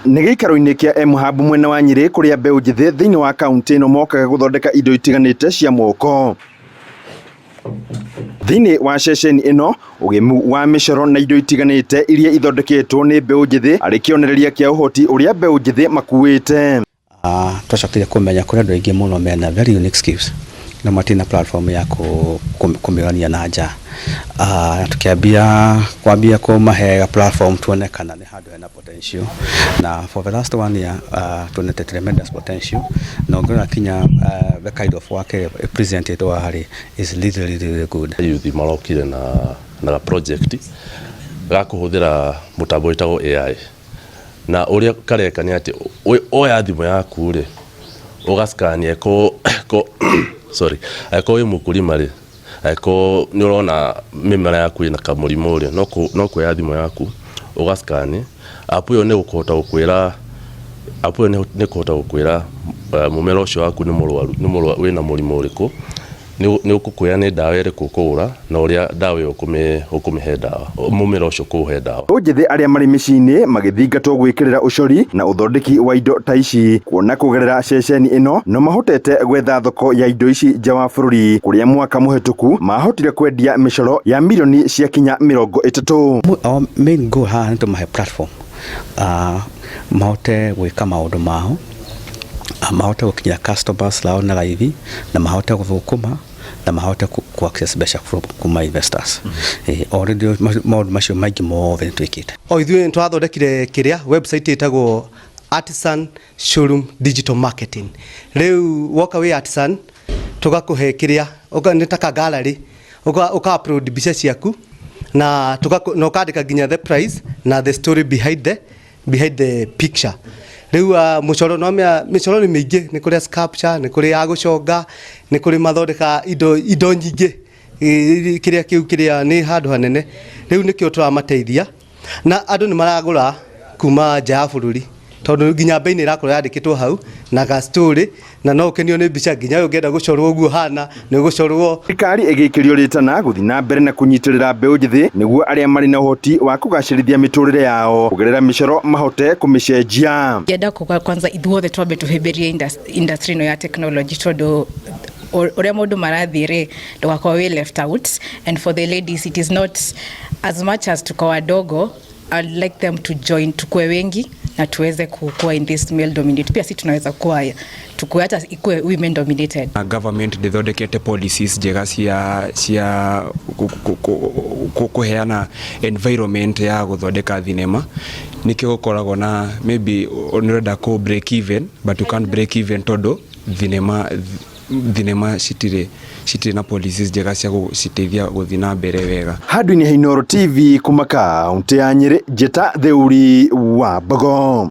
Nigikaro-ini kia M-Hub mwena wa Nyeri kuria mbeu njithi thiini wa kaunti ino mokaga guthondeka indo itiganite cia moko. Thiini wa ceceni ino ugimu wa micoro na indo itiganite iria ithondeketwo ni mbeu njithi ari kionereria kia uhoti uria mbeu njithi makuite. Twacokire kumenya kuri andu aingi muno mena very unique skills na matina platform ya kumirania na nja. Tukiambia kumahe platform tuonekana ni handu hena potential, na for the last 1 year tuonete tremendous potential, na ngona kinya the kind of work presented wahari is really good. Youth marokire na project ga kuhuthira mutambo witagwo AI, na uria kareka ni ati oya thimu yaku ri ugaskania ko eko mukulima ri eko ni urona mimera yaku ina kamurimo ri no kuya thimu yaku ugaskani apu yo ne ukota ukwira mumera ucio waku ni murwaru wina murimo uriku ni ukukuya ni dawa iri kukura na uria dawa yo ukumihe dawa mumera ucio kuhe dawa. Unjithi aria mari micini magithingatwo gwikirira ucori na uthondeki wa indo ta ici kuona kugerera ceceni ino no mahotete gwetha thoko ya indo ici nja wa bururi kuria mwaka muhituku mahotire kwendia micoro ya milioni cia kinya 30. Our main goal ha to my platform mahote gwika maundu mao, mahote gukinya customers lao na raithi, na mahote guthukuma, na mahote ku access mbeca kuma investors. Already maundu macio maingi mothe twikite. Ithuĩ twathondekire kiria website itagwo Artisan Showroom Digital Marketing. Riu woka wi Artisan tugakuhe kiria ukanitaka gallery uka upload mbica ciaku na ukandika ginya the price na the story behind the picture. Riu mucoro no micoro ni mingi, ni kuri sculpture, ni kuri ya guconga, ni kuri mathondeka indo nyingi kiria ni handu hanene. Riu nikio turamateithia na andu ni maragura kuma nja ya bururi, tondu ginya bei ni irakora yandikitwo hau na ga story, na no ukenio ni mbica ginya ungenda gucorwo uguo hana ni gucorwo. Thirikari igikirio ritana guthi na mbere na kunyitirira mbeu njithi niguo aria mari na uhoti wa kugacirithia miturire yao kugerera micoro mahote kumicenjia. Ngenda kwanza ithuothe twambe tuhimbirie industry no ya technology tondu uria mundu marathire ndugakwa we left out. And for the ladies, it is not as much as tuko wadogo. I'd like them to join, tukue wengi na tuweze kukua in this male dominated. Pia si tunaweza kuwa tukue hata ikue women dominated. Government dithondekete policies njega cia kuheana environment ya guthondeka thinema. Nikio gukoragwo na maybe unirenda ku break even, but you can't break even todo thinema citire na policies njega cia guciteithia guthi na mbere wega. Handu-ini ha Inooro TV kuma kaunti ya Nyeri, njeta Theuri wa Mbogo.